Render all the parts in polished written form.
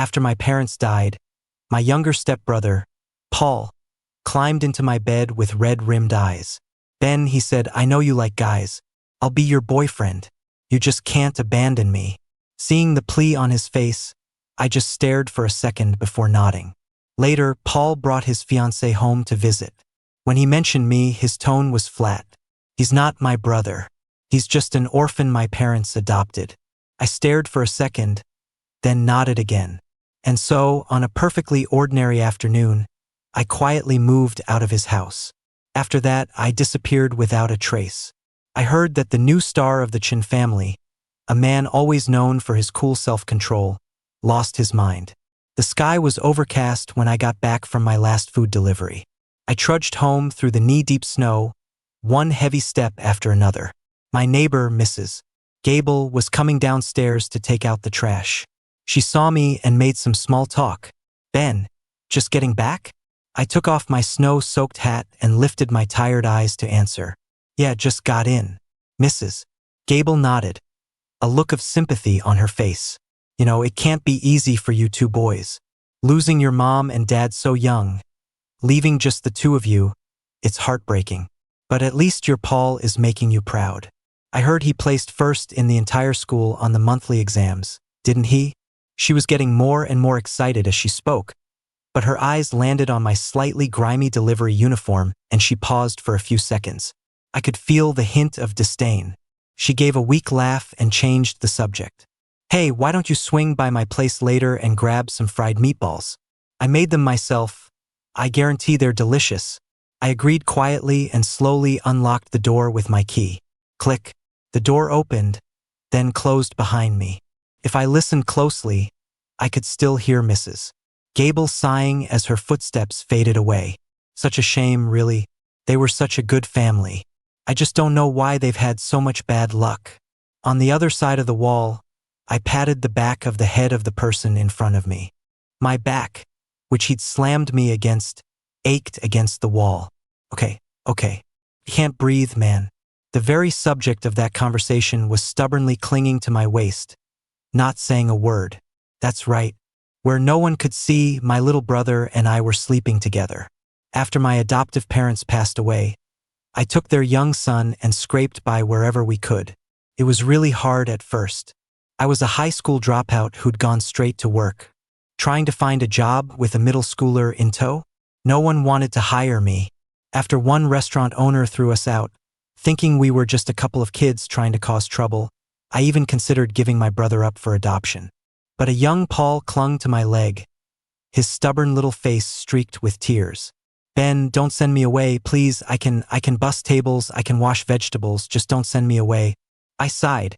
After my parents died, my younger stepbrother, Paul, climbed into my bed with red-rimmed eyes. "Ben," he said, "I know you like guys. I'll be your boyfriend. You just can't abandon me." Seeing the plea on his face, I just stared for a second before nodding. Later, Paul brought his fiancée home to visit. When he mentioned me, his tone was flat. "He's not my brother. He's just an orphan my parents adopted." I stared for a second, then nodded again. And so, on a perfectly ordinary afternoon, I quietly moved out of his house. After that, I disappeared without a trace. I heard that the new star of the Chin family, a man always known for his cool self-control, lost his mind. The sky was overcast when I got back from my last food delivery. I trudged home through the knee-deep snow, one heavy step after another. My neighbor, Mrs. Gable, was coming downstairs to take out the trash. She saw me and made some small talk. "Ben, just getting back?" I took off my snow-soaked hat and lifted my tired eyes to answer. "Yeah, just got in." Mrs. Gable nodded, a look of sympathy on her face. "You know, it can't be easy for you two boys. Losing your mom and dad so young, leaving just the two of you, it's heartbreaking. But at least your Paul is making you proud. I heard he placed first in the entire school on the monthly exams, didn't he?" She was getting more and more excited as she spoke, but her eyes landed on my slightly grimy delivery uniform and she paused for a few seconds. I could feel the hint of disdain. She gave a weak laugh and changed the subject. "Hey, why don't you swing by my place later and grab some fried meatballs? I made them myself. I guarantee they're delicious." I agreed quietly and slowly unlocked the door with my key. Click. The door opened, then closed behind me. If I listened closely, I could still hear Mrs. Gable sighing as her footsteps faded away. "Such a shame, really. They were such a good family. I just don't know why they've had so much bad luck." On the other side of the wall, I patted the back of the head of the person in front of me. My back, which he'd slammed me against, ached against the wall. Okay. You can't breathe, man." The very subject of that conversation was stubbornly clinging to my waist, not saying a word. That's right. Where no one could see, my little brother and I were sleeping together. After my adoptive parents passed away, I took their young son and scraped by wherever we could. It was really hard at first. I was a high school dropout who'd gone straight to work, trying to find a job with a middle schooler in tow. No one wanted to hire me. After one restaurant owner threw us out, thinking we were just a couple of kids trying to cause trouble, I even considered giving my brother up for adoption. But a young Paul clung to my leg, his stubborn little face streaked with tears. "Ben, don't send me away, please. I can bus tables, I can wash vegetables, just don't send me away." I sighed,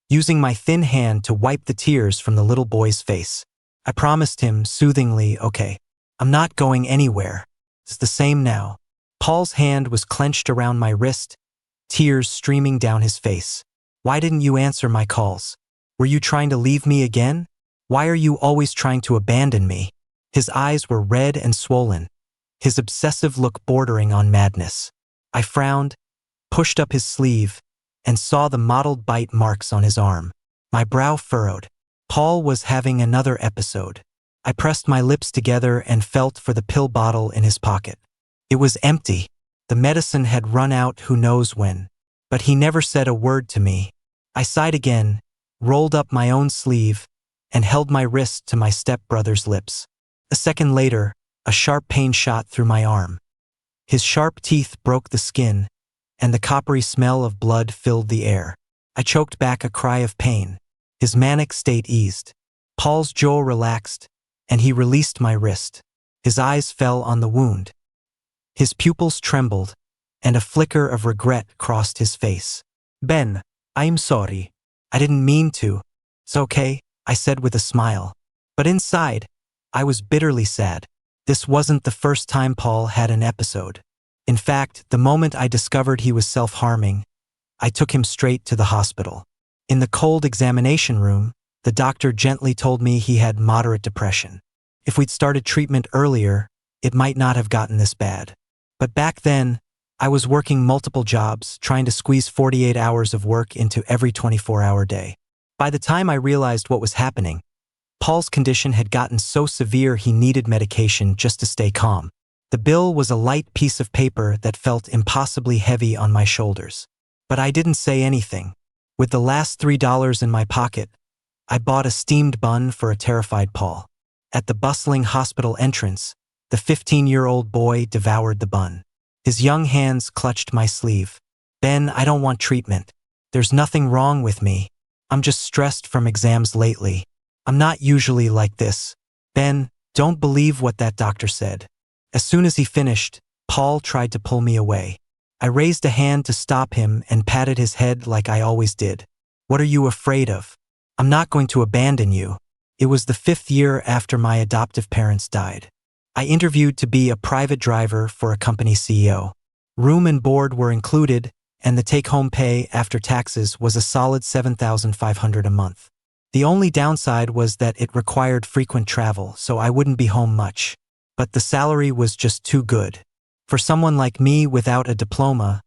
using my thin hand to wipe the tears from the little boy's face. I promised him soothingly, "Okay, I'm not going anywhere. It's the same now." Paul's hand was clenched around my wrist, tears streaming down his face. "Why didn't you answer my calls? Were you trying to leave me again? Why are you always trying to abandon me?" His eyes were red and swollen, his obsessive look bordering on madness. I frowned, pushed up his sleeve, and saw the mottled bite marks on his arm. My brow furrowed. Paul was having another episode. I pressed my lips together and felt for the pill bottle in his pocket. It was empty. The medicine had run out who knows when. But he never said a word to me. I sighed again, rolled up my own sleeve, and held my wrist to my stepbrother's lips. A second later, a sharp pain shot through my arm. His sharp teeth broke the skin, and the coppery smell of blood filled the air. I choked back a cry of pain. His manic state eased. Paul's jaw relaxed, and he released my wrist. His eyes fell on the wound. His pupils trembled, and a flicker of regret crossed his face. "Ben, I'm sorry. I didn't mean to." "It's okay," I said with a smile. But inside, I was bitterly sad. This wasn't the first time Paul had an episode. In fact, the moment I discovered he was self-harming, I took him straight to the hospital. In the cold examination room, the doctor gently told me he had moderate depression. If we'd started treatment earlier, it might not have gotten this bad. But back then, I was working multiple jobs, trying to squeeze 48 hours of work into every 24-hour day. By the time I realized what was happening, Paul's condition had gotten so severe he needed medication just to stay calm. The bill was a light piece of paper that felt impossibly heavy on my shoulders. But I didn't say anything. With the last $3 in my pocket, I bought a steamed bun for a terrified Paul. At the bustling hospital entrance, the 15-year-old boy devoured the bun. His young hands clutched my sleeve. "Ben, I don't want treatment. There's nothing wrong with me. I'm just stressed from exams lately. I'm not usually like this." "Ben, don't believe what that doctor said." As soon as he finished, Paul tried to pull me away. I raised a hand to stop him and patted his head like I always did. "What are you afraid of? I'm not going to abandon you." It was the 5th year after my adoptive parents died. I interviewed to be a private driver for a company CEO. Room and board were included, and the take-home pay after taxes was a solid $7,500 a month. The only downside was that it required frequent travel, so I wouldn't be home much. But the salary was just too good. For someone like me without a diploma,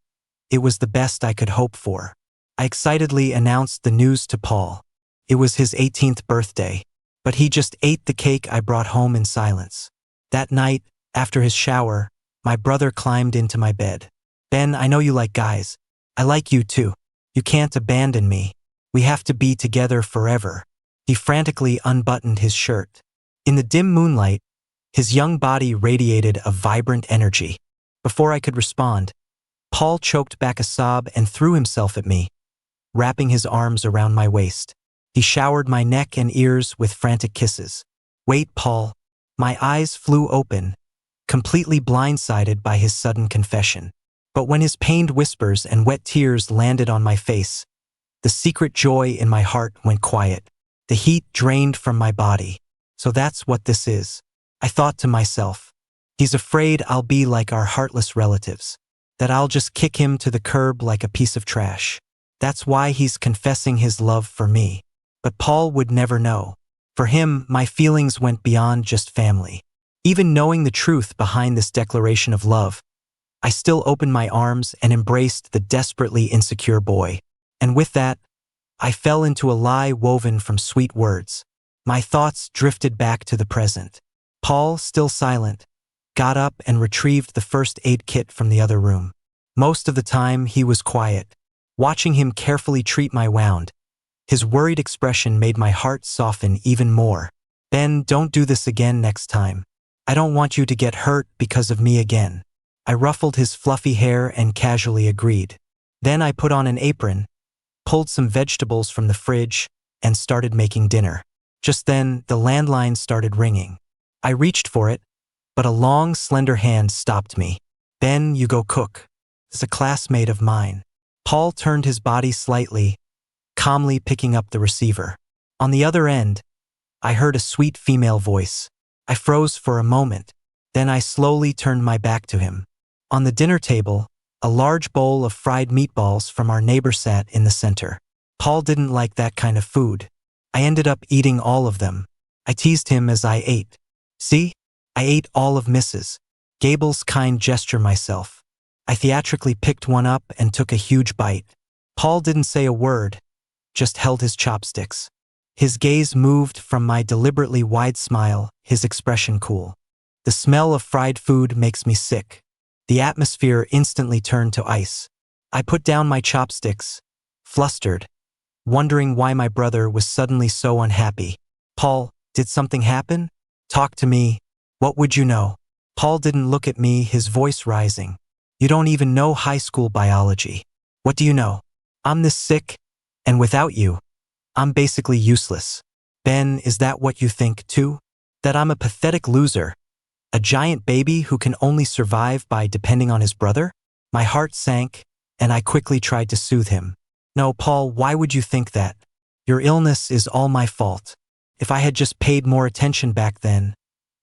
it was the best I could hope for. I excitedly announced the news to Paul. It was his 18th birthday, but he just ate the cake I brought home in silence. That night, after his shower, my brother climbed into my bed. "Ben, I know you like guys. I like you too. You can't abandon me. We have to be together forever." He frantically unbuttoned his shirt. In the dim moonlight, his young body radiated a vibrant energy. Before I could respond, Paul choked back a sob and threw himself at me, wrapping his arms around my waist. He showered my neck and ears with frantic kisses. "Wait, Paul." My eyes flew open, completely blindsided by his sudden confession. But when his pained whispers and wet tears landed on my face, the secret joy in my heart went quiet. The heat drained from my body. So that's what this is. I thought to myself, he's afraid I'll be like our heartless relatives, that I'll just kick him to the curb like a piece of trash. That's why he's confessing his love for me. But Paul would never know. For him, my feelings went beyond just family. Even knowing the truth behind this declaration of love, I still opened my arms and embraced the desperately insecure boy. And with that, I fell into a lie woven from sweet words. My thoughts drifted back to the present. Paul, still silent, got up and retrieved the first aid kit from the other room. Most of the time, he was quiet. Watching him carefully treat my wound, his worried expression made my heart soften even more. "Ben, don't do this again next time. I don't want you to get hurt because of me again." I ruffled his fluffy hair and casually agreed. Then I put on an apron, pulled some vegetables from the fridge, and started making dinner. Just then, the landline started ringing. I reached for it, but a long, slender hand stopped me. "Ben, you go cook. It's a classmate of mine." Paul turned his body slightly, calmly picking up the receiver. On the other end, I heard a sweet female voice. I froze for a moment, then I slowly turned my back to him. On the dinner table, a large bowl of fried meatballs from our neighbor sat in the center. Paul didn't like that kind of food. I ended up eating all of them. I teased him as I ate. "See? I ate all of Mrs. Gable's kind gesture myself." I theatrically picked one up and took a huge bite. Paul didn't say a word, just held his chopsticks. His gaze moved from my deliberately wide smile, his expression cool. The smell of fried food makes me sick. The atmosphere instantly turned to ice. I put down my chopsticks, flustered, wondering why my brother was suddenly so unhappy. "Paul, did something happen? Talk to me. What would you know?" Paul didn't look at me, his voice rising. "You don't even know high school biology. What do you know? I'm this sick, and without you, I'm basically useless." "Ben, is that what you think too? That I'm a pathetic loser? A giant baby who can only survive by depending on his brother?" My heart sank, and I quickly tried to soothe him. "No, Paul, why would you think that? Your illness is all my fault. If I had just paid more attention back then,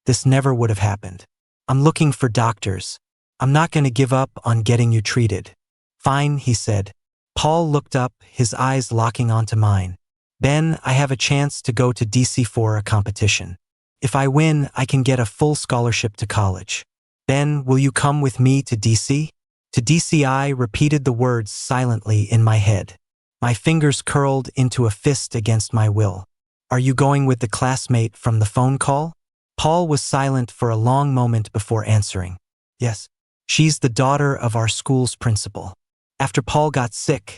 this never would have happened. I'm looking for doctors. I'm not going to give up on getting you treated." "Fine," he said. Paul looked up, his eyes locking onto mine. "Ben, I have a chance to go to DC for a competition. If I win, I can get a full scholarship to college. Ben, will you come with me to DC? To DC, I repeated the words silently in my head. My fingers curled into a fist against my will. Are you going with the classmate from the phone call? Paul was silent for a long moment before answering. Yes. She's the daughter of our school's principal. After Paul got sick,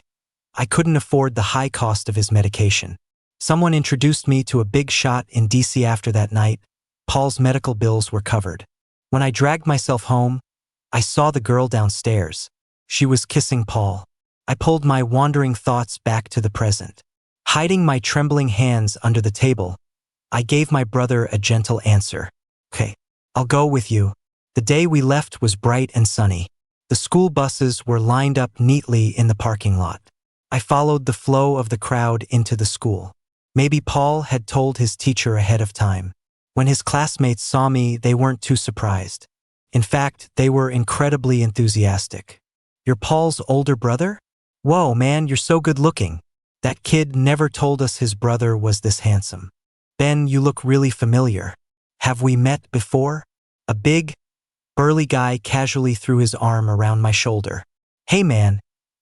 I couldn't afford the high cost of his medication. Someone introduced me to a big shot in DC after that night. Paul's medical bills were covered. When I dragged myself home, I saw the girl downstairs. She was kissing Paul. I pulled my wandering thoughts back to the present. Hiding my trembling hands under the table, I gave my brother a gentle answer. Okay, I'll go with you. The day we left was bright and sunny. The school buses were lined up neatly in the parking lot. I followed the flow of the crowd into the school. Maybe Paul had told his teacher ahead of time. When his classmates saw me, they weren't too surprised. In fact, they were incredibly enthusiastic. You're Paul's older brother? Whoa, man, you're so good looking. That kid never told us his brother was this handsome. Ben, you look really familiar. Have we met before? A big, burly guy casually threw his arm around my shoulder. Hey man,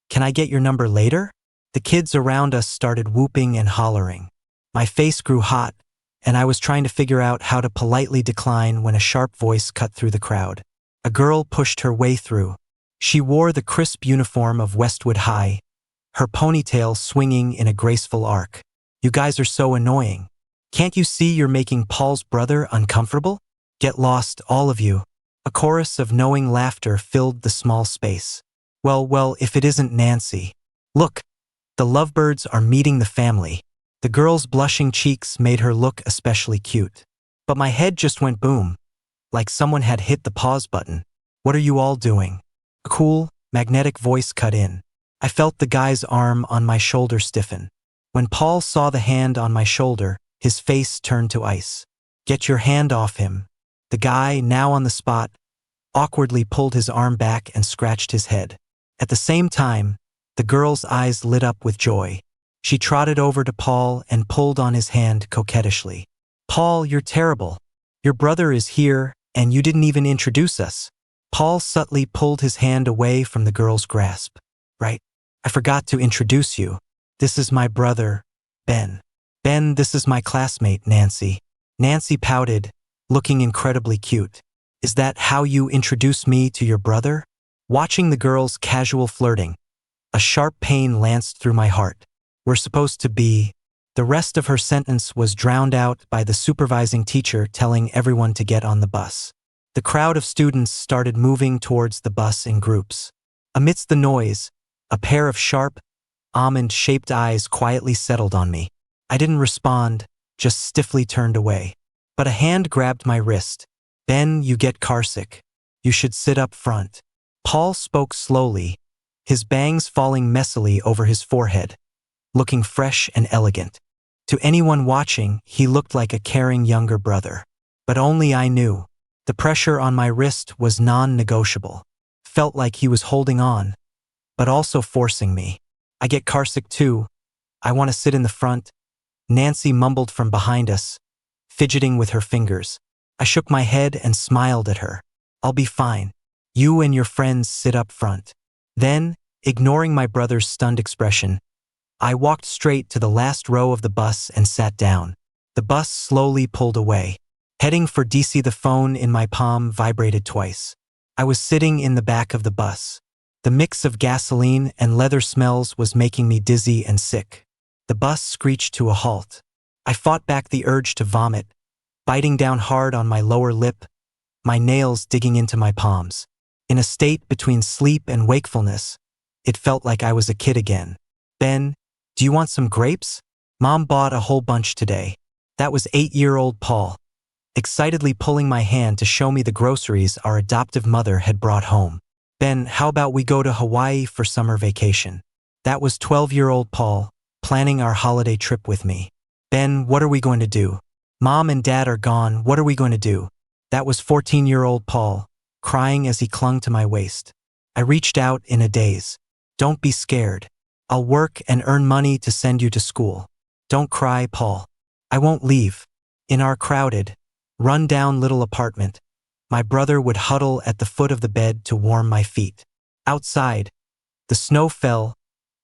can I get your number later? The kids around us started whooping and hollering. My face grew hot, and I was trying to figure out how to politely decline when a sharp voice cut through the crowd. A girl pushed her way through. She wore the crisp uniform of Westwood High, her ponytail swinging in a graceful arc. You guys are so annoying. Can't you see you're making Paul's brother uncomfortable? Get lost, all of you. A chorus of knowing laughter filled the small space. Well, if it isn't Nancy. Look, the lovebirds are meeting the family. The girl's blushing cheeks made her look especially cute. But my head just went boom, like someone had hit the pause button. What are you all doing? A cool, magnetic voice cut in. I felt the guy's arm on my shoulder stiffen. When Paul saw the hand on my shoulder, his face turned to ice. Get your hand off him. The guy, now on the spot, awkwardly pulled his arm back and scratched his head. At the same time, the girl's eyes lit up with joy. She trotted over to Paul and pulled on his hand coquettishly. Paul, you're terrible. Your brother is here, and you didn't even introduce us. Paul subtly pulled his hand away from the girl's grasp. Right, I forgot to introduce you. This is my brother, Ben. Ben, this is my classmate, Nancy. Nancy pouted, looking incredibly cute. Is that how you introduce me to your brother? Watching the girl's casual flirting, a sharp pain lanced through my heart. We're supposed to be. The rest of her sentence was drowned out by the supervising teacher telling everyone to get on the bus. The crowd of students started moving towards the bus in groups. Amidst the noise, a pair of sharp, almond-shaped eyes quietly settled on me. I didn't respond, just stiffly turned away. But a hand grabbed my wrist. Ben, you get carsick. You should sit up front. Paul spoke slowly, his bangs falling messily over his forehead, looking fresh and elegant. To anyone watching, he looked like a caring younger brother. But only I knew. The pressure on my wrist was non-negotiable. Felt like he was holding on, but also forcing me. I get carsick too. I want to sit in the front. Nancy mumbled from behind us, fidgeting with her fingers. I shook my head and smiled at her. I'll be fine. You and your friends sit up front. Then, ignoring my brother's stunned expression, I walked straight to the last row of the bus and sat down. The bus slowly pulled away. Heading for DC, the phone in my palm vibrated twice. I was sitting in the back of the bus. The mix of gasoline and leather smells was making me dizzy and sick. The bus screeched to a halt. I fought back the urge to vomit, biting down hard on my lower lip, my nails digging into my palms. In a state between sleep and wakefulness, it felt like I was a kid again. Ben, do you want some grapes? Mom bought a whole bunch today. That was 8-year-old Paul, excitedly pulling my hand to show me the groceries our adoptive mother had brought home. Ben, how about we go to Hawaii for summer vacation? That was 12-year-old Paul, planning our holiday trip with me. Ben, what are we going to do? Mom and Dad are gone, what are we going to do? That was 14-year-old Paul, crying as he clung to my waist. I reached out in a daze. Don't be scared. I'll work and earn money to send you to school. Don't cry, Paul. I won't leave. In our crowded, run-down little apartment, my brother would huddle at the foot of the bed to warm my feet. Outside, the snow fell,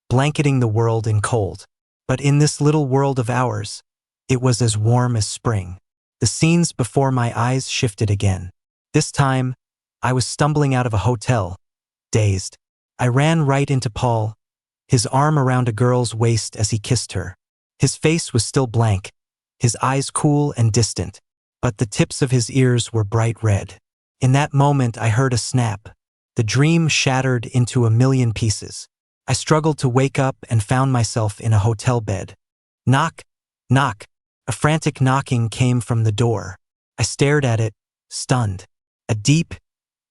blanketing the world in cold. But in this little world of ours, It was as warm as spring. The scenes before my eyes shifted again. This time, I was stumbling out of a hotel, dazed. I ran right into Paul, his arm around a girl's waist as he kissed her. His face was still blank, his eyes cool and distant, but the tips of his ears were bright red. In that moment, I heard a snap. The dream shattered into a million pieces. I struggled to wake up and found myself in a hotel bed. Knock, knock. A frantic knocking came from the door. I stared at it, stunned. A deep,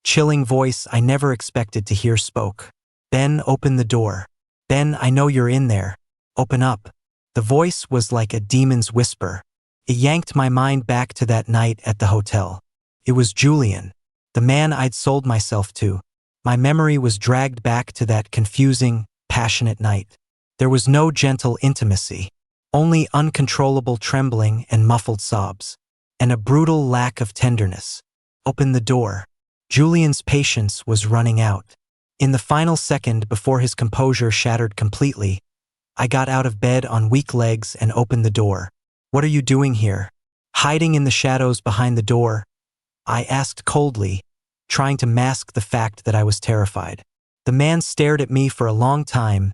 chilling voice I never expected to hear spoke. Ben, open the door. Ben, I know you're in there. Open up. The voice was like a demon's whisper. It yanked my mind back to that night at the hotel. It was Julian, the man I'd sold myself to. My memory was dragged back to that confusing, passionate night. There was no gentle intimacy, only uncontrollable trembling and muffled sobs, and a brutal lack of tenderness. Open the door. Julian's patience was running out. In the final second before his composure shattered completely, I got out of bed on weak legs and opened the door. What are you doing here? Hiding in the shadows behind the door, I asked coldly, trying to mask the fact that I was terrified. The man stared at me for a long time,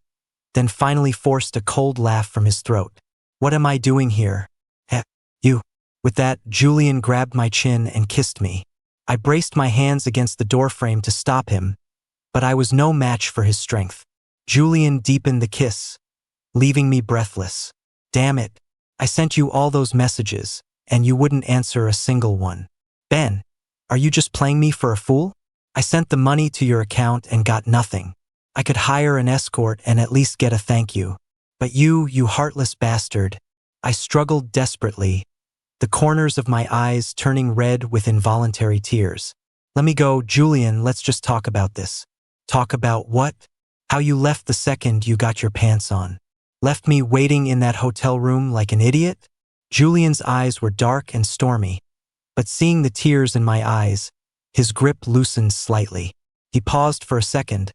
then finally forced a cold laugh from his throat. What am I doing here? You. With that, Julian grabbed my chin and kissed me. I braced my hands against the doorframe to stop him, but I was no match for his strength. Julian deepened the kiss, leaving me breathless. Damn it. I sent you all those messages, and you wouldn't answer a single one. Ben, are you just playing me for a fool? I sent the money to your account and got nothing. I could hire an escort and at least get a thank you. But you heartless bastard. I struggled desperately, the corners of my eyes turning red with involuntary tears. Let me go, Julian, let's just talk about this. Talk about what? How you left the second you got your pants on. Left me waiting in that hotel room like an idiot? Julian's eyes were dark and stormy, but seeing the tears in my eyes, his grip loosened slightly. He paused for a second,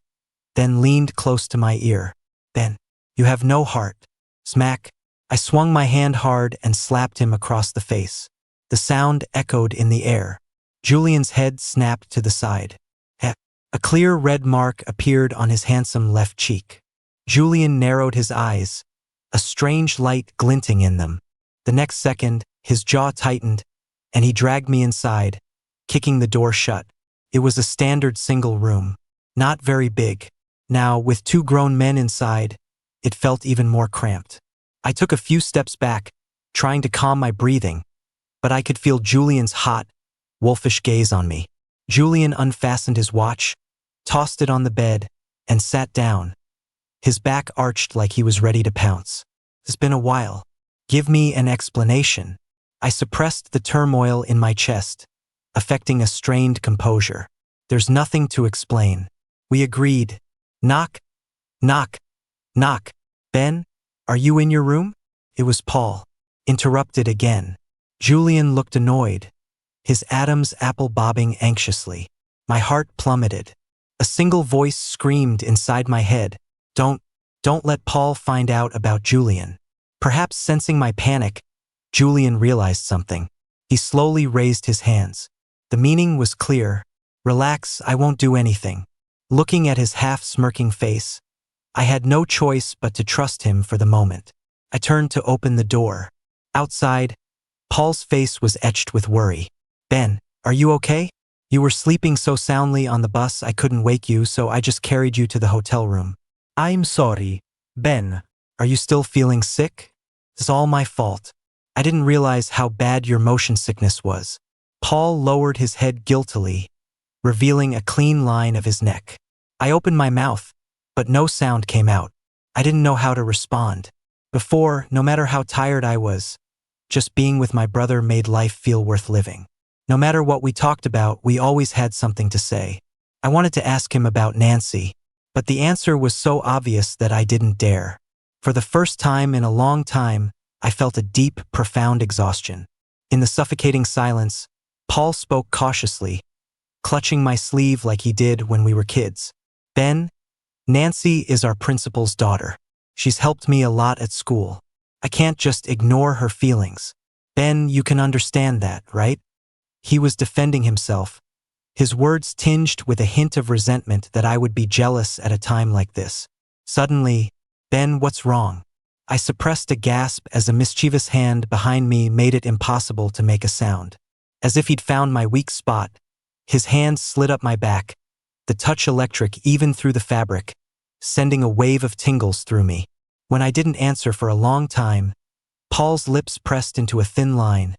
then leaned close to my ear. Ben, you have no heart. Smack. I swung my hand hard and slapped him across the face. The sound echoed in the air. Julian's head snapped to the side. A clear red mark appeared on his handsome left cheek. Julian narrowed his eyes, a strange light glinting in them. The next second, his jaw tightened, and he dragged me inside, kicking the door shut. It was a standard single room, not very big. Now, with two grown men inside, it felt even more cramped. I took a few steps back, trying to calm my breathing, but I could feel Julian's hot, wolfish gaze on me. Julian unfastened his watch, tossed it on the bed, and sat down. His back arched like he was ready to pounce. It's been a while. Give me an explanation. I suppressed the turmoil in my chest, affecting a strained composure. There's nothing to explain. We agreed. Knock, knock, knock. Ben, are you in your room? It was Paul. Interrupted again. Julian looked annoyed, his Adam's apple bobbing anxiously. My heart plummeted. A single voice screamed inside my head. Don't let Paul find out about Julian. Perhaps sensing my panic, Julian realized something. He slowly raised his hands. The meaning was clear. Relax, I won't do anything. Looking at his half-smirking face, I had no choice but to trust him for the moment. I turned to open the door. Outside, Paul's face was etched with worry. Ben, are you okay? You were sleeping so soundly on the bus I couldn't wake you, so I just carried you to the hotel room. I'm sorry, Ben. Are you still feeling sick? It's all my fault. I didn't realize how bad your motion sickness was. Paul lowered his head guiltily, revealing a clean line of his neck. I opened my mouth, but no sound came out. I didn't know how to respond. Before, no matter how tired I was, just being with my brother made life feel worth living. No matter what we talked about, we always had something to say. I wanted to ask him about Nancy, but the answer was so obvious that I didn't dare. For the first time in a long time, I felt a deep, profound exhaustion. In the suffocating silence, Paul spoke cautiously, clutching my sleeve like he did when we were kids. Ben, Nancy is our principal's daughter. She's helped me a lot at school. I can't just ignore her feelings. Ben, you can understand that, right? He was defending himself, his words tinged with a hint of resentment that I would be jealous at a time like this. Suddenly, Ben, what's wrong? I suppressed a gasp as a mischievous hand behind me made it impossible to make a sound. As if he'd found my weak spot, his hand slid up my back, the touch electric even through the fabric, sending a wave of tingles through me. When I didn't answer for a long time, Paul's lips pressed into a thin line,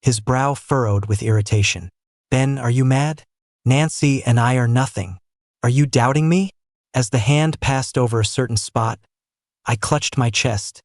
his brow furrowed with irritation. Ben, are you mad? Nancy and I are nothing. Are you doubting me? As the hand passed over a certain spot, I clutched my chest,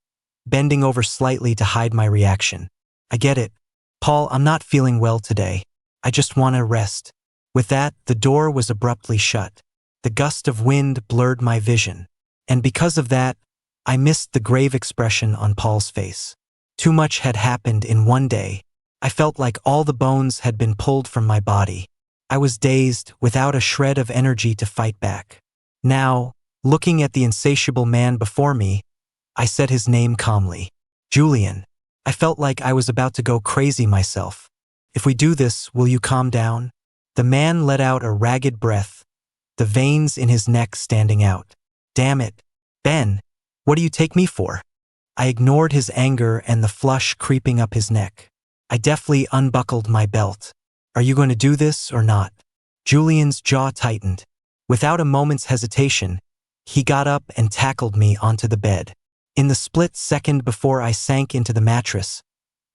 bending over slightly to hide my reaction. I get it. Paul, I'm not feeling well today. I just want to rest. With that, the door was abruptly shut. The gust of wind blurred my vision. And because of that, I missed the grave expression on Paul's face. Too much had happened in one day. I felt like all the bones had been pulled from my body. I was dazed, without a shred of energy to fight back. Now, looking at the insatiable man before me, I said his name calmly. Julian. I felt like I was about to go crazy myself. If we do this, will you calm down? The man let out a ragged breath, the veins in his neck standing out. Damn it. Ben, what do you take me for? I ignored his anger and the flush creeping up his neck. I deftly unbuckled my belt. Are you going to do this or not? Julian's jaw tightened. Without a moment's hesitation, he got up and tackled me onto the bed. In the split second before I sank into the mattress,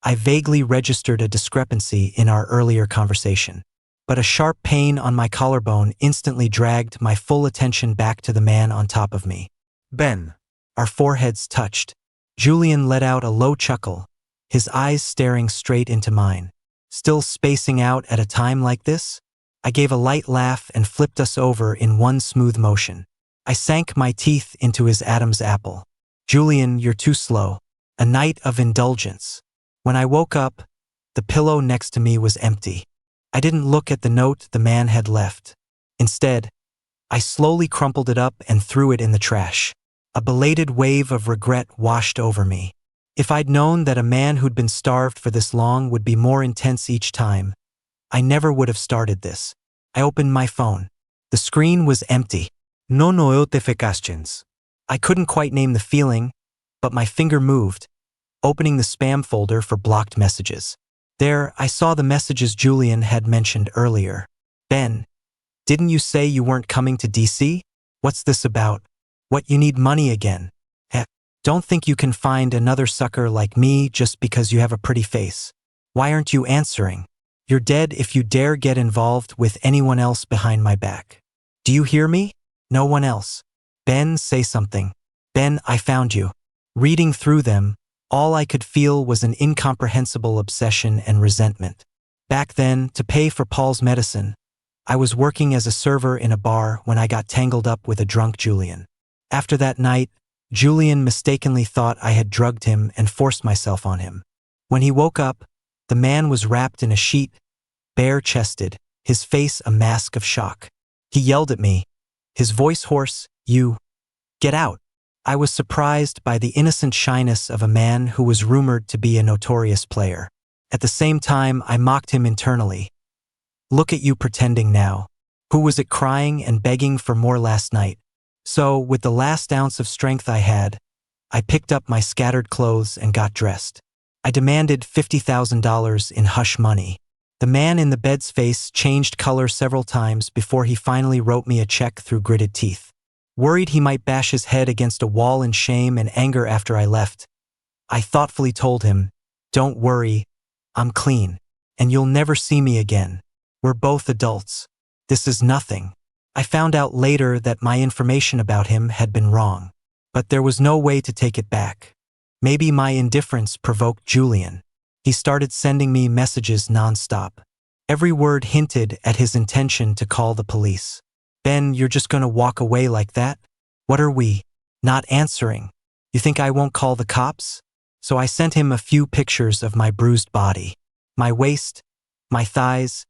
I vaguely registered a discrepancy in our earlier conversation. But a sharp pain on my collarbone instantly dragged my full attention back to the man on top of me. Ben. Our foreheads touched. Julian let out a low chuckle, his eyes staring straight into mine. Still spacing out at a time like this? I gave a light laugh and flipped us over in one smooth motion. I sank my teeth into his Adam's apple. Julian, you're too slow. A night of indulgence. When I woke up, the pillow next to me was empty. I didn't look at the note the man had left. Instead, I slowly crumpled it up and threw it in the trash. A belated wave of regret washed over me. If I'd known that a man who'd been starved for this long would be more intense each time, I never would have started this. I opened my phone. The screen was empty. No notifications. I couldn't quite name the feeling, but my finger moved, opening the spam folder for blocked messages. There, I saw the messages Julian had mentioned earlier. Ben, didn't you say you weren't coming to DC? What's this about? What, you need money again? Heck, don't think you can find another sucker like me just because you have a pretty face. Why aren't you answering? You're dead if you dare get involved with anyone else behind my back. Do you hear me? No one else. Ben, say something. Ben, I found you. Reading through them, all I could feel was an incomprehensible obsession and resentment. Back then, to pay for Paul's medicine, I was working as a server in a bar when I got tangled up with a drunk Julian. After that night, Julian mistakenly thought I had drugged him and forced myself on him. When he woke up, the man was wrapped in a sheet, bare-chested, his face a mask of shock. He yelled at me, his voice hoarse, "You, get out." I was surprised by the innocent shyness of a man who was rumored to be a notorious player. At the same time, I mocked him internally. Look at you pretending now. Who was it crying and begging for more last night? So, with the last ounce of strength I had, I picked up my scattered clothes and got dressed. I demanded $50,000 in hush money. The man in the bed's face changed color several times before he finally wrote me a check through gritted teeth. Worried he might bash his head against a wall in shame and anger after I left, I thoughtfully told him, "Don't worry, I'm clean, and you'll never see me again. We're both adults. This is nothing." I found out later that my information about him had been wrong, but there was no way to take it back. Maybe my indifference provoked Julian. He started sending me messages nonstop. Every word hinted at his intention to call the police. Ben, you're just gonna walk away like that? What are we? Not answering. You think I won't call the cops? So I sent him a few pictures of my bruised body. My waist, my thighs,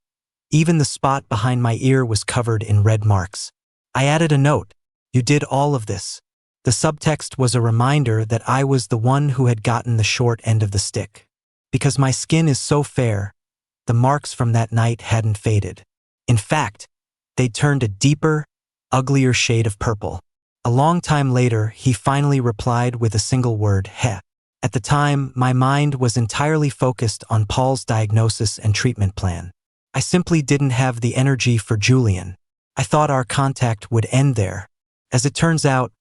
even the spot behind my ear was covered in red marks. I added a note. You did all of this. The subtext was a reminder that I was the one who had gotten the short end of the stick. Because my skin is so fair, the marks from that night hadn't faded. In fact, they'd turned a deeper, uglier shade of purple. A long time later, he finally replied with a single word, heh. At the time, my mind was entirely focused on Paul's diagnosis and treatment plan. I simply didn't have the energy for Julian. I thought our contact would end there. As it turns out,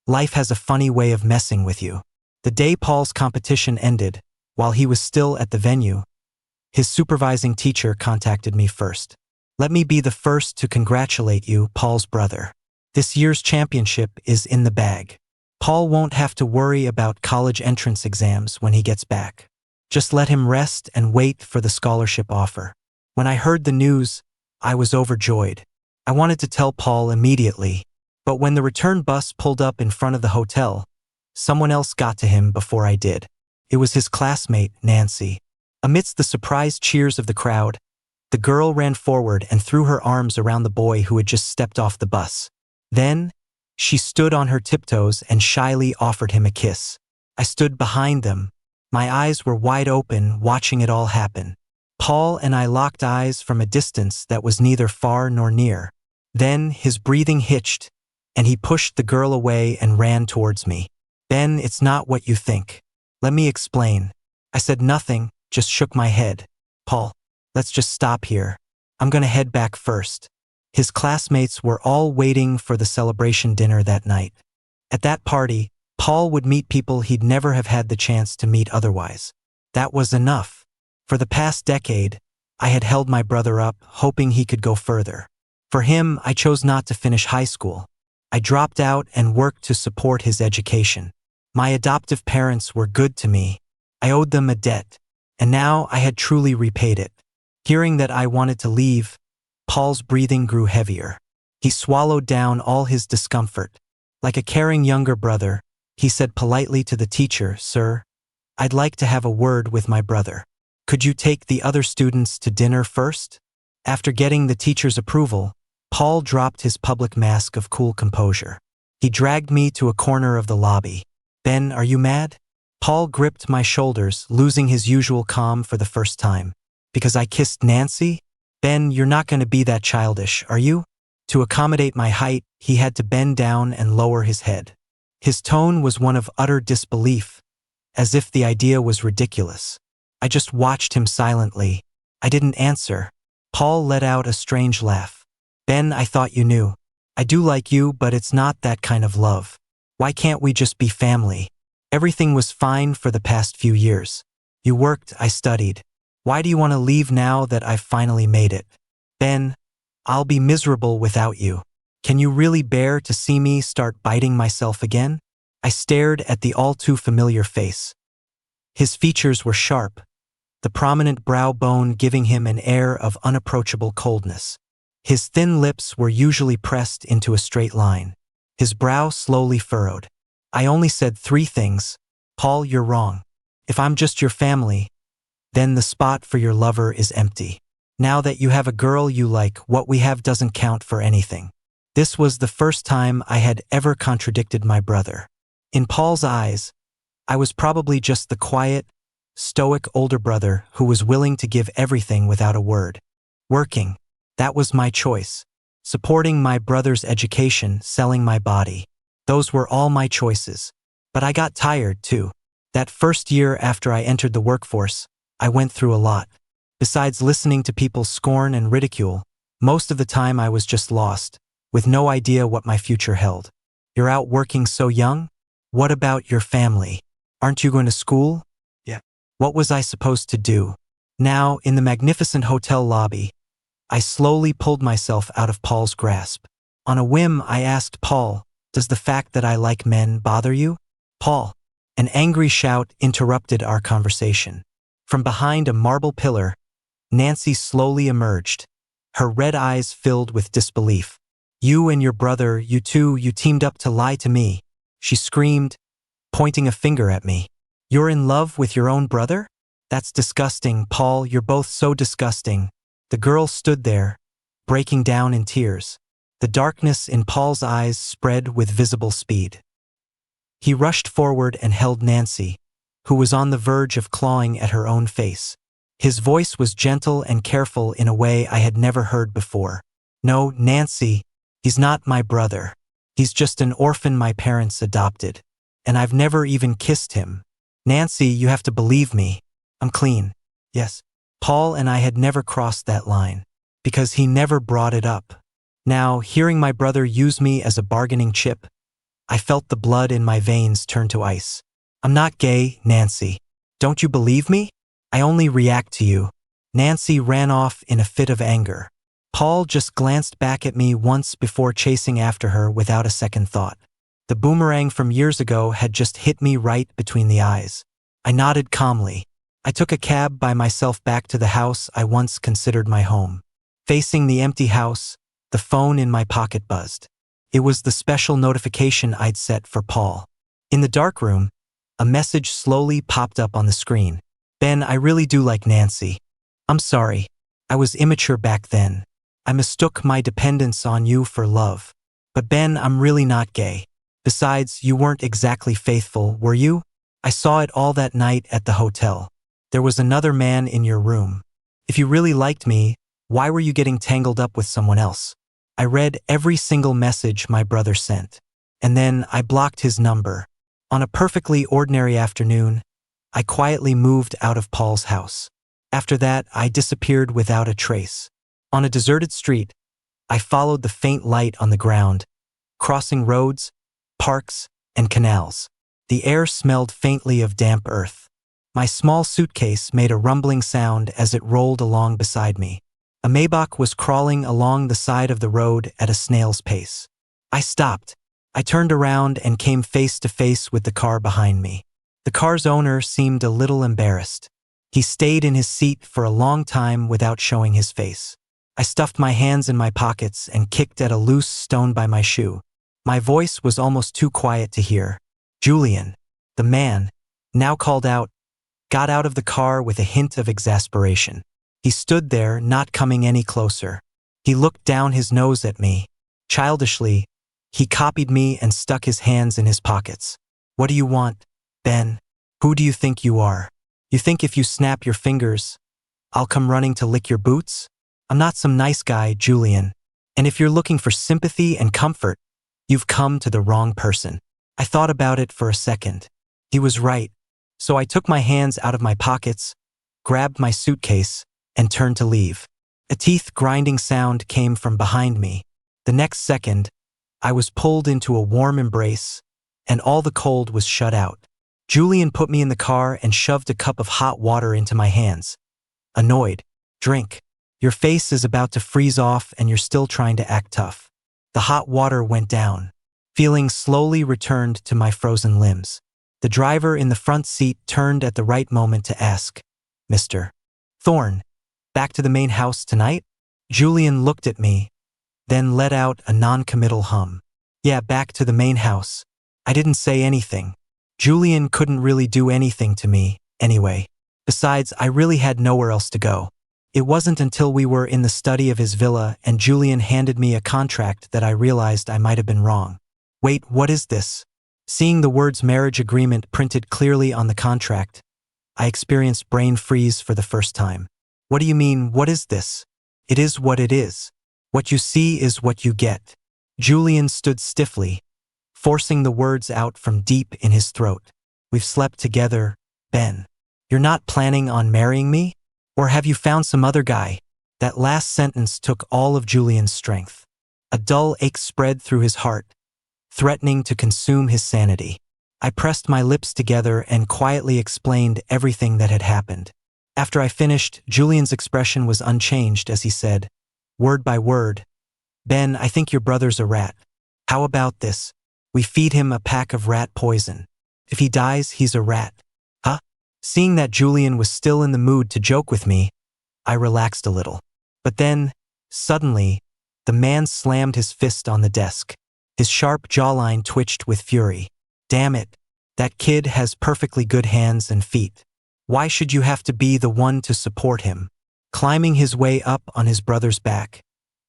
life has a funny way of messing with you. The day Paul's competition ended, while he was still at the venue, his supervising teacher contacted me first. Let me be the first to congratulate you, Paul's brother. This year's championship is in the bag. Paul won't have to worry about college entrance exams when he gets back. Just let him rest and wait for the scholarship offer. When I heard the news, I was overjoyed. I wanted to tell Paul immediately, but when the return bus pulled up in front of the hotel, someone else got to him before I did. It was his classmate, Nancy. Amidst the surprised cheers of the crowd, the girl ran forward and threw her arms around the boy who had just stepped off the bus. Then, she stood on her tiptoes and shyly offered him a kiss. I stood behind them. My eyes were wide open, watching it all happen. Paul and I locked eyes from a distance that was neither far nor near. Then his breathing hitched, and he pushed the girl away and ran towards me. Ben, it's not what you think. Let me explain. I said nothing, just shook my head. Paul, let's just stop here. I'm gonna head back first. His classmates were all waiting for the celebration dinner that night. At that party, Paul would meet people he'd never have had the chance to meet otherwise. That was enough. For the past decade, I had held my brother up, hoping he could go further. For him, I chose not to finish high school. I dropped out and worked to support his education. My adoptive parents were good to me. I owed them a debt, and now I had truly repaid it. Hearing that I wanted to leave, Paul's breathing grew heavier. He swallowed down all his discomfort. Like a caring younger brother, he said politely to the teacher, "Sir, I'd like to have a word with my brother. Could you take the other students to dinner first?" After getting the teacher's approval, Paul dropped his public mask of cool composure. He dragged me to a corner of the lobby. "Ben, are you mad?" Paul gripped my shoulders, losing his usual calm for the first time. "Because I kissed Nancy? Ben, you're not going to be that childish, are you?" To accommodate my height, he had to bend down and lower his head. His tone was one of utter disbelief, as if the idea was ridiculous. I just watched him silently. I didn't answer. Paul let out a strange laugh. "Ben, I thought you knew. I do like you, but it's not that kind of love. Why can't we just be family? Everything was fine for the past few years. You worked, I studied. Why do you want to leave now that I've finally made it? Ben, I'll be miserable without you. Can you really bear to see me start biting myself again?" I stared at the all-too-familiar face. His features were sharp, the prominent brow bone giving him an air of unapproachable coldness. His thin lips were usually pressed into a straight line. His brow slowly furrowed. I only said 3 things. "Paul, you're wrong. If I'm just your family, then the spot for your lover is empty. Now that you have a girl you like, what we have doesn't count for anything." This was the first time I had ever contradicted my brother. In Paul's eyes, I was probably just the quiet, stoic older brother who was willing to give everything without a word. Working, that was my choice. Supporting my brother's education, selling my body. Those were all my choices. But I got tired, too. That first year after I entered the workforce, I went through a lot. Besides listening to people's scorn and ridicule, most of the time I was just lost, with no idea what my future held. "You're out working so young? What about your family? Aren't you going to school?" Yeah. What was I supposed to do? Now, in the magnificent hotel lobby, I slowly pulled myself out of Paul's grasp. On a whim, I asked Paul, "Does the fact that I like men bother you?" "Paul." An angry shout interrupted our conversation. From behind a marble pillar, Nancy slowly emerged, her red eyes filled with disbelief. "You and your brother, you two, you teamed up to lie to me," she screamed, pointing a finger at me. "You're in love with your own brother? That's disgusting, Paul, you're both so disgusting." The girl stood there, breaking down in tears. The darkness in Paul's eyes spread with visible speed. He rushed forward and held Nancy, who was on the verge of clawing at her own face. His voice was gentle and careful in a way I had never heard before. No, Nancy, he's not my brother. He's just an orphan my parents adopted. And I've never even kissed him. Nancy, you have to believe me. I'm clean. Yes. Paul and I had never crossed that line, because he never brought it up. Now, hearing my brother use me as a bargaining chip, I felt the blood in my veins turn to ice. I'm not gay, Nancy. Don't you believe me? I only react to you. Nancy ran off in a fit of anger. Paul just glanced back at me once before chasing after her without a second thought. The boomerang from years ago had just hit me right between the eyes. I nodded calmly. I took a cab by myself back to the house I once considered my home. Facing the empty house, the phone in my pocket buzzed. It was the special notification I'd set for Paul. In the dark room, a message slowly popped up on the screen. Ben, I really do like Nancy. I'm sorry. I was immature back then. I mistook my dependence on you for love. But Ben, I'm really not gay. Besides, you weren't exactly faithful, were you? I saw it all that night at the hotel. There was another man in your room. If you really liked me, why were you getting tangled up with someone else? I read every single message my brother sent. And then I blocked his number. On a perfectly ordinary afternoon, I quietly moved out of Paul's house. After that, I disappeared without a trace. On a deserted street, I followed the faint light on the ground, crossing roads, parks, and canals. The air smelled faintly of damp earth. My small suitcase made a rumbling sound as it rolled along beside me. A Maybach was crawling along the side of the road at a snail's pace. I stopped. I turned around and came face to face with the car behind me. The car's owner seemed a little embarrassed. He stayed in his seat for a long time without showing his face. I stuffed my hands in my pockets and kicked at a loose stone by my shoe. My voice was almost too quiet to hear. Julian, the man, now called out, got out of the car with a hint of exasperation. He stood there, not coming any closer. He looked down his nose at me. Childishly, he copied me and stuck his hands in his pockets. What do you want, Ben? Who do you think you are? You think if you snap your fingers, I'll come running to lick your boots? I'm not some nice guy, Julian. And if you're looking for sympathy and comfort, you've come to the wrong person. I thought about it for a second. He was right. So I took my hands out of my pockets, grabbed my suitcase, and turned to leave. A teeth-grinding sound came from behind me. The next second, I was pulled into a warm embrace, and all the cold was shut out. Julian put me in the car and shoved a cup of hot water into my hands. Annoyed. Drink. Your face is about to freeze off and you're still trying to act tough. The hot water went down. Feeling slowly returned to my frozen limbs. The driver in the front seat turned at the right moment to ask, Mr. Thorne, back to the main house tonight? Julian looked at me, then let out a non-committal hum. Yeah, back to the main house. I didn't say anything. Julian couldn't really do anything to me, anyway. Besides, I really had nowhere else to go. It wasn't until we were in the study of his villa and Julian handed me a contract that I realized I might have been wrong. Wait, what is this? Seeing the words marriage agreement printed clearly on the contract, I experienced brain freeze for the first time. What do you mean, what is this? It is what it is. What you see is what you get. Julian stood stiffly, forcing the words out from deep in his throat. We've slept together, Ben. You're not planning on marrying me? Or have you found some other guy? That last sentence took all of Julian's strength. A dull ache spread through his heart, threatening to consume his sanity. I pressed my lips together and quietly explained everything that had happened. After I finished, Julian's expression was unchanged as he said, word by word, Ben, I think your brother's a rat. How about this? We feed him a pack of rat poison. If he dies, he's a rat. Huh? Seeing that Julian was still in the mood to joke with me, I relaxed a little. But then, suddenly, the man slammed his fist on the desk. His sharp jawline twitched with fury. Damn it, that kid has perfectly good hands and feet. Why should you have to be the one to support him? Climbing his way up on his brother's back.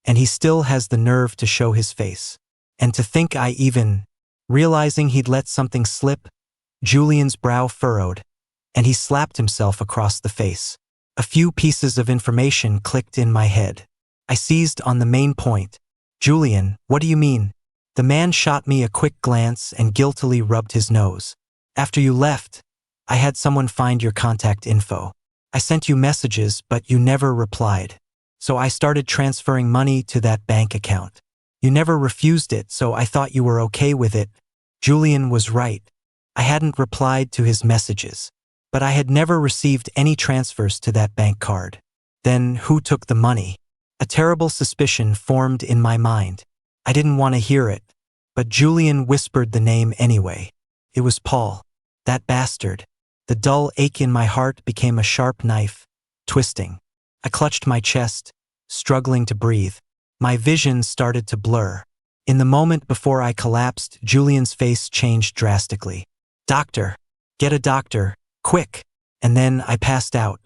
And he still has the nerve to show his face. And to think I even Realizing he'd let something slip, Julian's brow furrowed, and he slapped himself across the face. A few pieces of information clicked in my head. I seized on the main point. Julian, what do you mean? The man shot me a quick glance and guiltily rubbed his nose. After you left, I had someone find your contact info. I sent you messages, but you never replied. So I started transferring money to that bank account. You never refused it, so I thought you were okay with it. Julian was right. I hadn't replied to his messages. But I had never received any transfers to that bank card. Then who took the money? A terrible suspicion formed in my mind. I didn't want to hear it, but Julian whispered the name anyway. It was Paul. That bastard. The dull ache in my heart became a sharp knife, twisting. I clutched my chest, struggling to breathe. My vision started to blur. In the moment before I collapsed, Julian's face changed drastically. Doctor. Get a doctor. Quick! And then I passed out.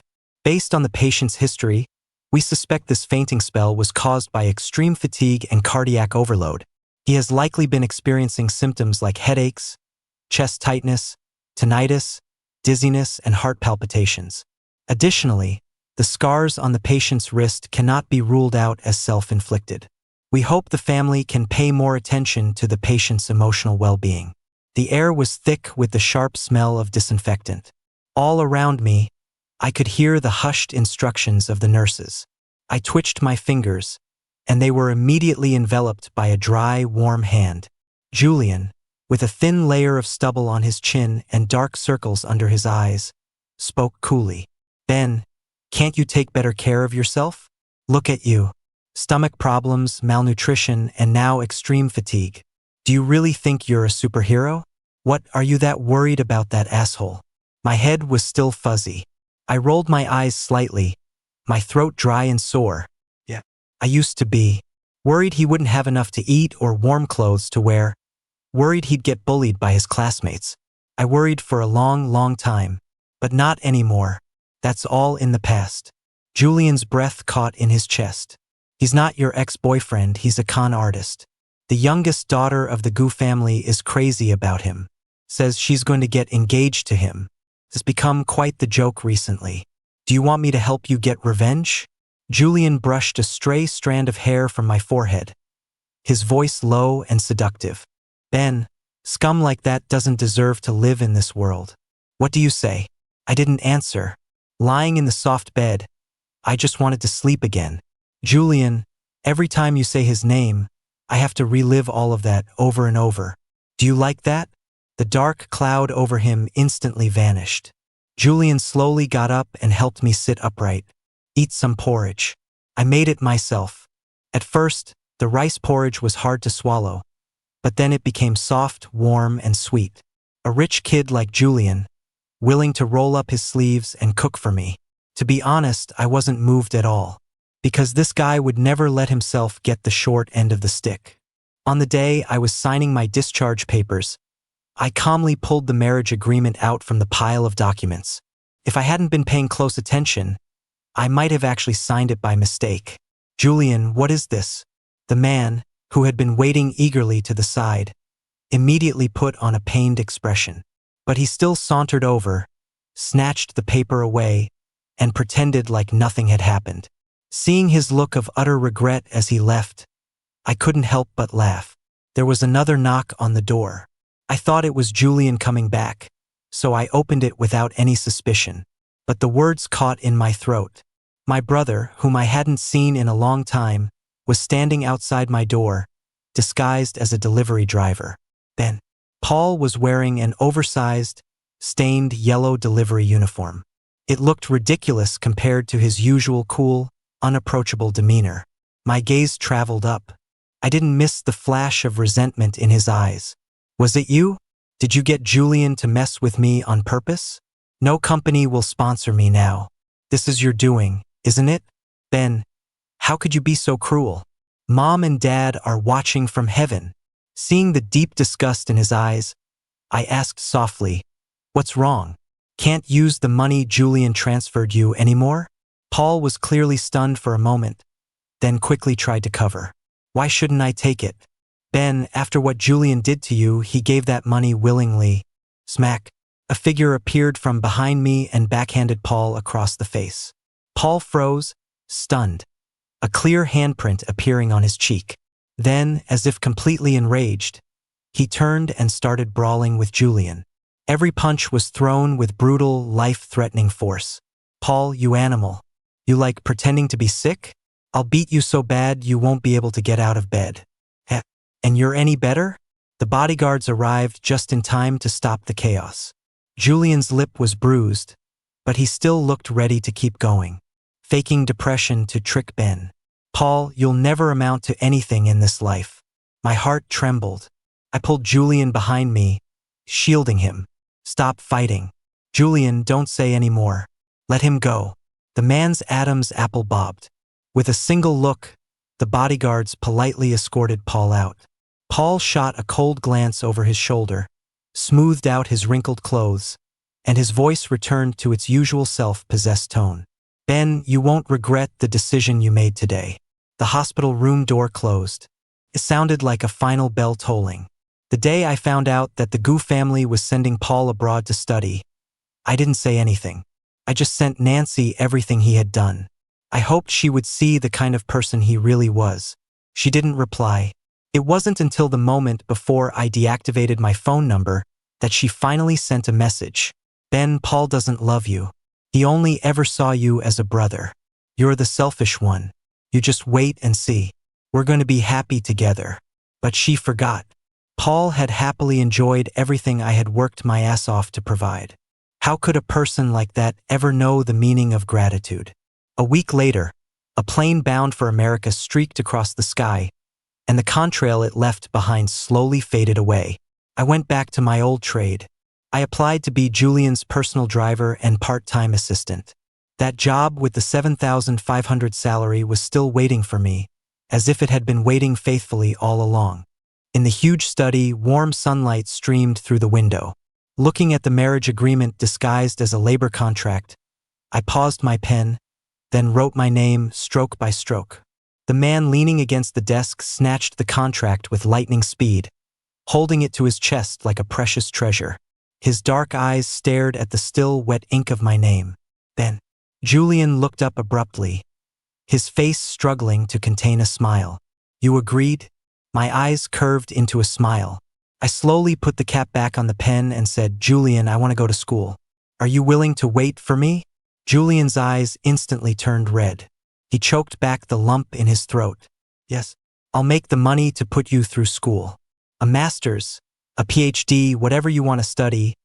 Based on the patient's history, we suspect this fainting spell was caused by extreme fatigue and cardiac overload. He has likely been experiencing symptoms like headaches, chest tightness, tinnitus, dizziness, and heart palpitations. Additionally, the scars on the patient's wrist cannot be ruled out as self-inflicted. We hope the family can pay more attention to the patient's emotional well-being. The air was thick with the sharp smell of disinfectant. All around me, I could hear the hushed instructions of the nurses. I twitched my fingers, and they were immediately enveloped by a dry, warm hand. Julian, with a thin layer of stubble on his chin and dark circles under his eyes, spoke coolly. Ben, can't you take better care of yourself? Look at you. Stomach problems, malnutrition, and now extreme fatigue. Do you really think you're a superhero? What, are you that worried about that asshole? My head was still fuzzy. I rolled my eyes slightly, my throat dry and sore. Yeah. I used to be. Worried he wouldn't have enough to eat or warm clothes to wear. Worried he'd get bullied by his classmates. I worried for a long, long time. But not anymore. That's all in the past. Julian's breath caught in his chest. He's not your ex-boyfriend, he's a con artist. The youngest daughter of the Gu family is crazy about him. Says she's going to get engaged to him. It's become quite the joke recently. Do you want me to help you get revenge? Julian brushed a stray strand of hair from my forehead, his voice low and seductive. Ben, scum like that doesn't deserve to live in this world. What do you say? I didn't answer. Lying in the soft bed, I just wanted to sleep again. Julian, every time you say his name, I have to relive all of that over and over. Do you like that? The dark cloud over him instantly vanished. Julian slowly got up and helped me sit upright. Eat some porridge. I made it myself. At first, the rice porridge was hard to swallow, but then it became soft, warm, and sweet. A rich kid like Julian, willing to roll up his sleeves and cook for me. To be honest, I wasn't moved at all, because this guy would never let himself get the short end of the stick. On the day I was signing my discharge papers, I calmly pulled the marriage agreement out from the pile of documents. If I hadn't been paying close attention, I might have actually signed it by mistake. Julian, what is this? The man, who had been waiting eagerly to the side, immediately put on a pained expression. But he still sauntered over, snatched the paper away, and pretended like nothing had happened. Seeing his look of utter regret as he left, I couldn't help but laugh. There was another knock on the door. I thought it was Julian coming back, so I opened it without any suspicion. But the words caught in my throat. My brother, whom I hadn't seen in a long time, was standing outside my door, disguised as a delivery driver. Ben. Paul was wearing an oversized, stained yellow delivery uniform. It looked ridiculous compared to his usual cool, unapproachable demeanor. My gaze traveled up. I didn't miss the flash of resentment in his eyes. Was it you? Did you get Julian to mess with me on purpose? No company will sponsor me now. This is your doing, isn't it? Ben, how could you be so cruel? Mom and Dad are watching from heaven. Seeing the deep disgust in his eyes, I asked softly, what's wrong? Can't use the money Julian transferred you anymore? Paul was clearly stunned for a moment, then quickly tried to cover. Why shouldn't I take it? Ben, after what Julian did to you, he gave that money willingly. Smack. A figure appeared from behind me and backhanded Paul across the face. Paul froze, stunned, a clear handprint appearing on his cheek. Then, as if completely enraged, he turned and started brawling with Julian. Every punch was thrown with brutal, life-threatening force. Paul, you animal. You like pretending to be sick? I'll beat you so bad you won't be able to get out of bed. Heh. And you're any better? The bodyguards arrived just in time to stop the chaos. Julian's lip was bruised, but he still looked ready to keep going, faking depression to trick Ben. Paul, you'll never amount to anything in this life. My heart trembled. I pulled Julian behind me, shielding him. Stop fighting. Julian, don't say any more. Let him go. The man's Adam's apple bobbed. With a single look, the bodyguards politely escorted Paul out. Paul shot a cold glance over his shoulder, smoothed out his wrinkled clothes, and his voice returned to its usual self-possessed tone. Ben, you won't regret the decision you made today. The hospital room door closed. It sounded like a final bell tolling. The day I found out that the Gu family was sending Paul abroad to study, I didn't say anything. I just sent Nancy everything he had done. I hoped she would see the kind of person he really was. She didn't reply. It wasn't until the moment before I deactivated my phone number that she finally sent a message. Ben, Paul doesn't love you. He only ever saw you as a brother. You're the selfish one. You just wait and see. We're going to be happy together. But she forgot. Paul had happily enjoyed everything I had worked my ass off to provide. How could a person like that ever know the meaning of gratitude? A week later, a plane bound for America streaked across the sky, and the contrail it left behind slowly faded away. I went back to my old trade. I applied to be Julian's personal driver and part-time assistant. That job with the $7,500 salary was still waiting for me, as if it had been waiting faithfully all along. In the huge study, warm sunlight streamed through the window. Looking at the marriage agreement disguised as a labor contract, I paused my pen, then wrote my name stroke by stroke. The man leaning against the desk snatched the contract with lightning speed, holding it to his chest like a precious treasure. His dark eyes stared at the still wet ink of my name. Then, Julian looked up abruptly, his face struggling to contain a smile. You agreed? My eyes curved into a smile. I slowly put the cap back on the pen and said, Julian, I want to go to school. Are you willing to wait for me? Julian's eyes instantly turned red. He choked back the lump in his throat. Yes, I'll make the money to put you through school. A master's, a PhD, whatever you want to study,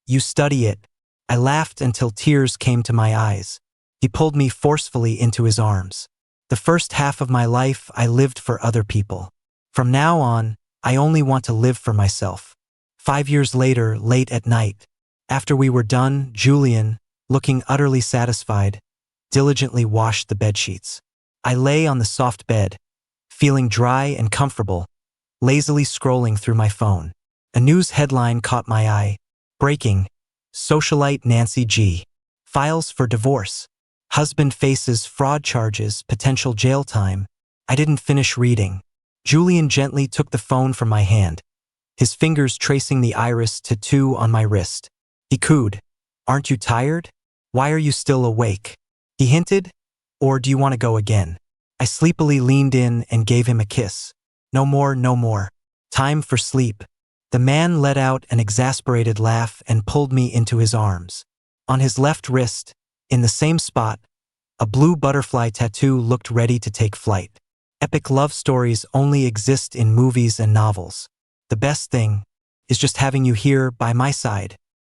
you study it. I laughed until tears came to my eyes. He pulled me forcefully into his arms. The first half of my life, I lived for other people. From now on, I only want to live for myself. 5 years later, late at night, after we were done, Julian, looking utterly satisfied, diligently washed the bedsheets. I lay on the soft bed, feeling dry and comfortable, lazily scrolling through my phone. A news headline caught my eye. Breaking. Socialite Nancy G. Files for divorce. Husband faces fraud charges, potential jail time. I didn't finish reading. Julian gently took the phone from my hand, his fingers tracing the iris tattoo on my wrist. He cooed. Aren't you tired? Why are you still awake? He hinted. Or do you want to go again? I sleepily leaned in and gave him a kiss. No more, no more. Time for sleep. The man let out an exasperated laugh and pulled me into his arms. On his left wrist, in the same spot, a blue butterfly tattoo looked ready to take flight. Epic love stories only exist in movies and novels. The best thing is just having you here by my side.